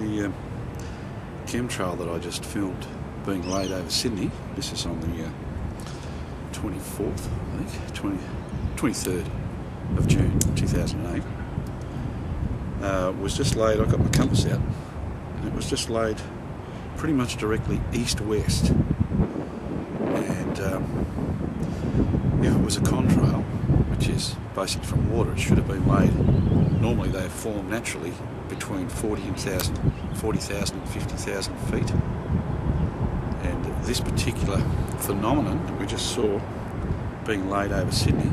the Chem Trail that I just filmed being laid over Sydney. This is on the 24th, I think, 23rd of June 2008. Was just laid, I got my compass out, and it was just laid pretty much directly east-west. And if it was a contrail, which is basically from water, it should have been laid. Normally they form naturally between 40,000 and 50,000 feet. And this particular phenomenon that we just saw being laid over Sydney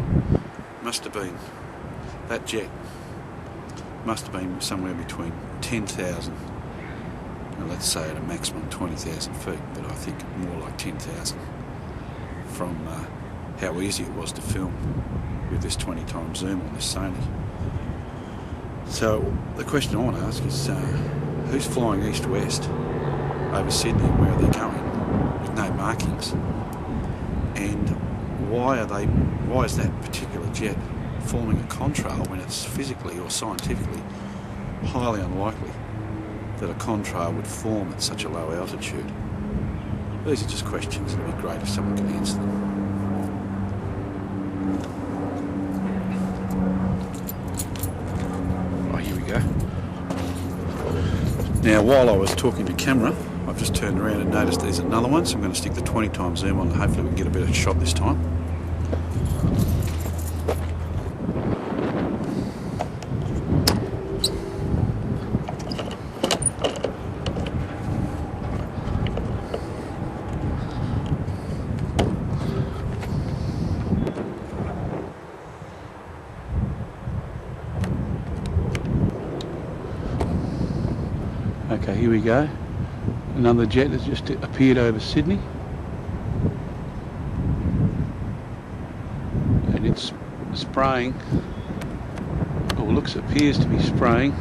must have been, that jet must have been somewhere between 10,000 and let's say at a maximum 20,000 feet, but I think more like 10,000 from how easy it was to film with this 20 times zoom on this Sony. So the question I want to ask is who's flying east-west over Sydney, where are they going with no markings, and why is that particular jet forming a contrail when it's physically or scientifically highly unlikely that a contrail would form at such a low altitude? These are just questions. It'd be great if someone could answer them. Right, here we go. Now, while I was talking to camera, I've just turned around and noticed there's another one, so I'm going to stick the 20 times zoom on and hopefully we can get a better shot this time. Okay, here we go. Another jet has just appeared over Sydney. And it's spraying, or appears to be spraying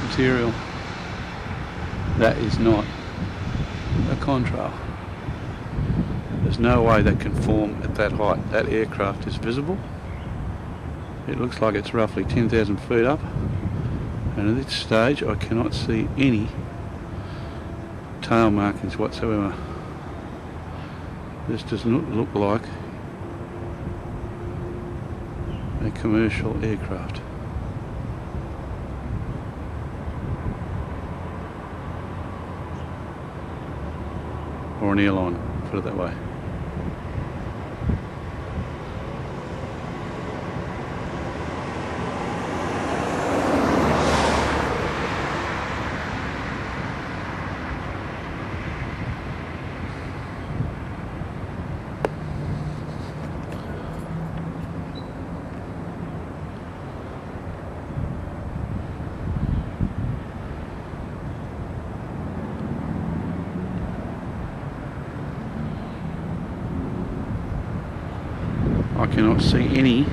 material that is not a contrail. There's no way that can form at that height. That aircraft is visible. It looks like it's roughly 10,000 feet up, and at this stage I cannot see any tail markings whatsoever. This does not look like a commercial aircraft. Or an airline, put it that way. I cannot see any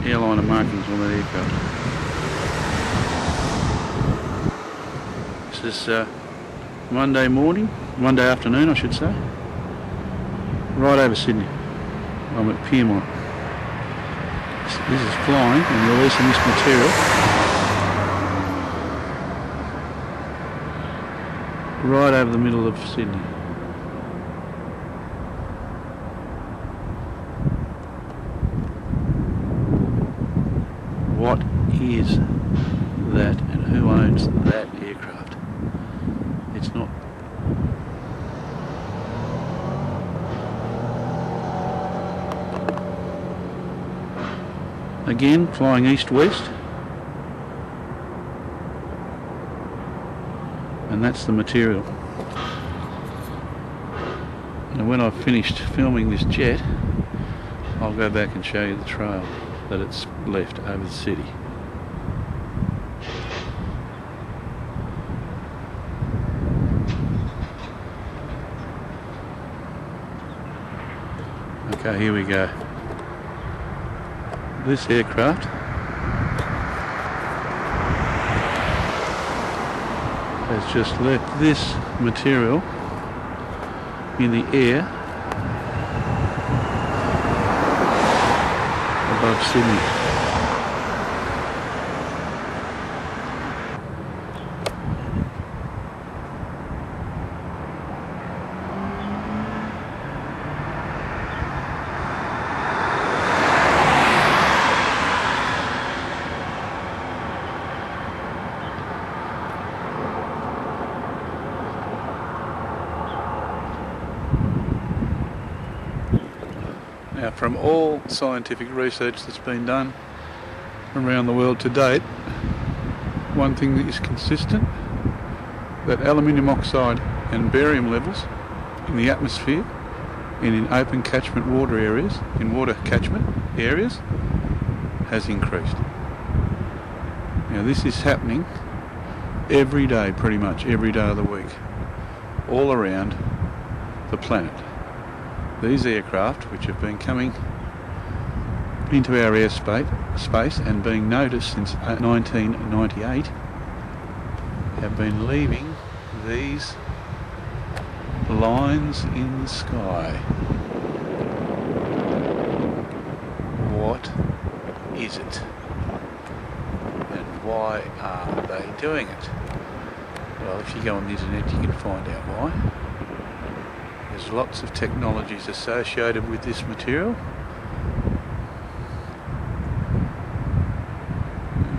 airliner markings on that aircraft. This is Monday afternoon I should say, right over Sydney. I'm at Piermont. This is flying and releasing this material right over the middle of Sydney. What is that, and who owns that aircraft? It's not. Again, flying east-west, and that's the material. And when I've finished filming this jet, I'll go back and show you the trail that it's left over the city. Okay, here we go. This aircraft has just left this material in the air above Sydney. Now, from all scientific research that's been done around the world to date, one thing that is consistent, that aluminium oxide and barium levels in the atmosphere and in open catchment water areas, in water catchment areas, has increased. Now, this is happening every day, pretty much every day of the week, all around the planet. These aircraft, which have been coming into our airspace and being noticed since 1998, have been leaving these lines in the sky. What is it? And why are they doing it? Well, if you go on the internet, you can find out why. There's lots of technologies associated with this material.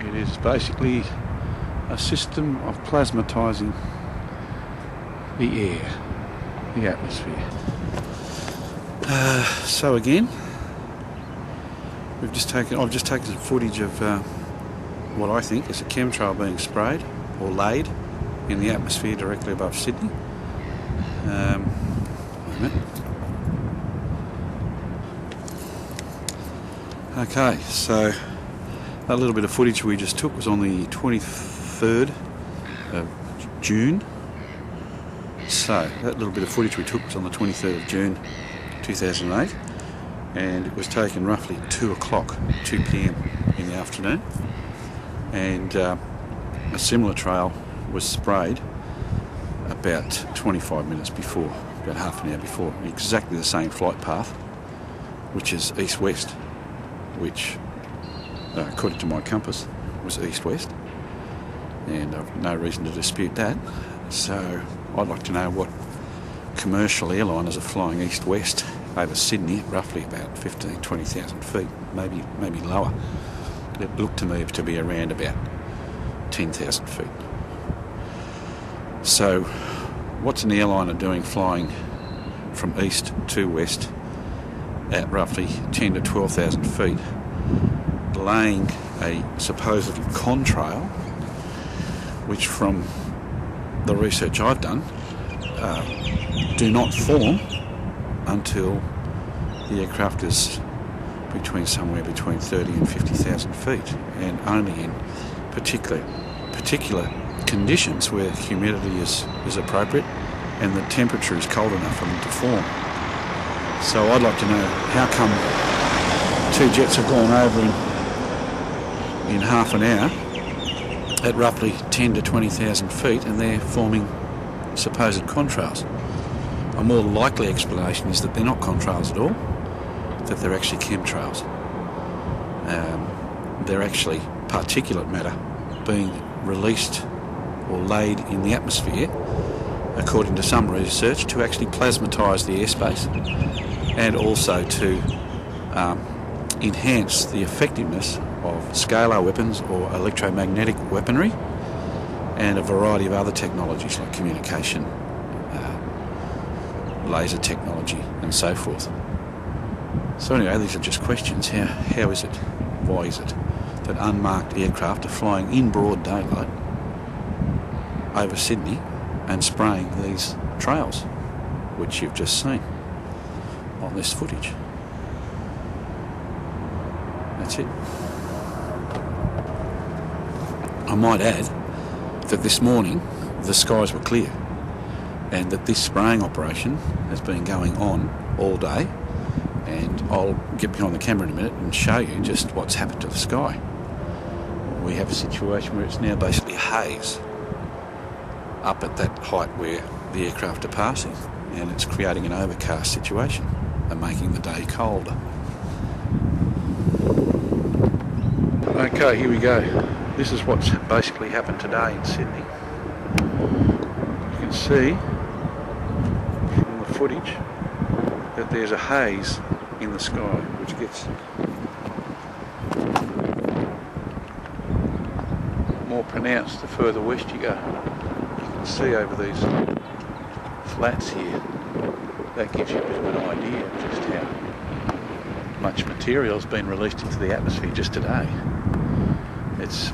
It is basically a system of plasmatizing the air, the atmosphere. So again, I've just taken some footage of what I think is a chemtrail being sprayed or laid in the atmosphere directly above Sydney. Okay, so that little bit of footage we just took was on the 23rd of June. So that little bit of footage we took was on the 23rd of June 2008, and it was taken roughly 2 p.m. in the afternoon, and a similar trail was sprayed about 25 minutes before, about half an hour before, exactly the same flight path, which is east-west, which, according to my compass, was east-west, and I've no reason to dispute that. So I'd like to know what commercial airliners are flying east-west over Sydney at roughly about 20,000 feet, maybe lower. It looked to me to be around about 10,000 feet. So what's an airliner doing flying from east to west at roughly 10 to 12,000 feet, laying a supposedly contrail, which from the research I've done do not form until the aircraft is somewhere between 30 and 50,000 feet, and only in particular conditions where humidity is appropriate and the temperature is cold enough for them to form. So I'd like to know how come two jets have gone over in half an hour at roughly 10 to 20,000 feet and they're forming supposed contrails. A more likely explanation is that they're not contrails at all, that they're actually chemtrails. They're actually particulate matter being released or laid in the atmosphere, according to some research, to actually plasmatise the airspace and also to enhance the effectiveness of scalar weapons or electromagnetic weaponry and a variety of other technologies like communication, laser technology and so forth. So anyway, these are just questions. How is it, why is it that unmarked aircraft are flying in broad daylight over Sydney and spraying these trails, which you've just seen on this footage? That's it. I might add that this morning the skies were clear and that this spraying operation has been going on all day, and I'll get behind the camera in a minute and show you just what's happened to the sky. We have a situation where it's now basically haze up at that height where the aircraft are passing, and it's creating an overcast situation and making the day colder. Okay, here we go. This is what's basically happened today in Sydney. You can see from the footage that there's a haze in the sky, which gets more pronounced the further west you go. You can see over these flats here. That gives you a bit of an idea of just how much material has been released into the atmosphere just today. It's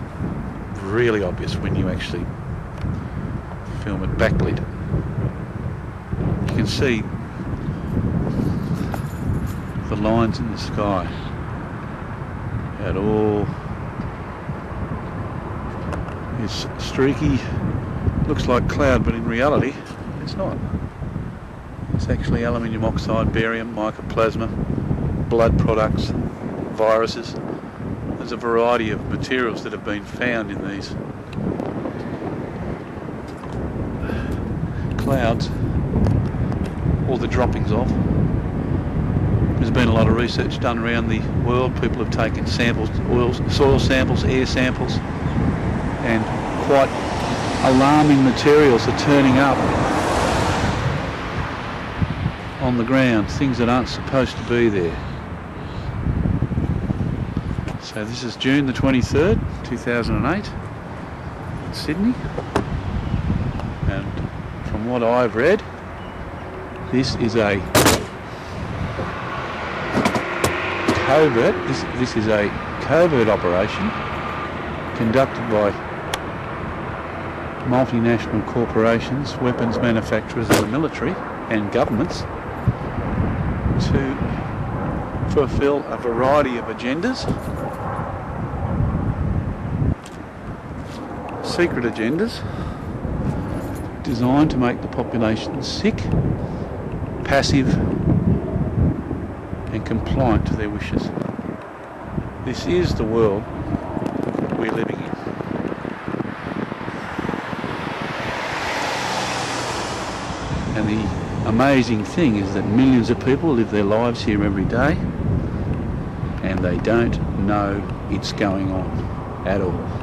really obvious when you actually film it backlit. You can see the lines in the sky. It all is streaky, looks like cloud, but in reality it's not. It's actually aluminium oxide, barium, mycoplasma, blood products, viruses. There's a variety of materials that have been found in these clouds, or the droppings of. There's been a lot of research done around the world. People have taken samples, soil samples, air samples, and quite alarming materials are turning up on the ground, things that aren't supposed to be there. So this is June the 23rd, 2008, in Sydney, and from what I've read, this is a covert, this is a covert operation conducted by multinational corporations, weapons manufacturers and the military and governments to fulfill a variety of agendas, secret agendas designed to make the population sick, passive and compliant to their wishes. This is the world we're living in. And the amazing thing is that millions of people live their lives here every day and they don't know it's going on at all.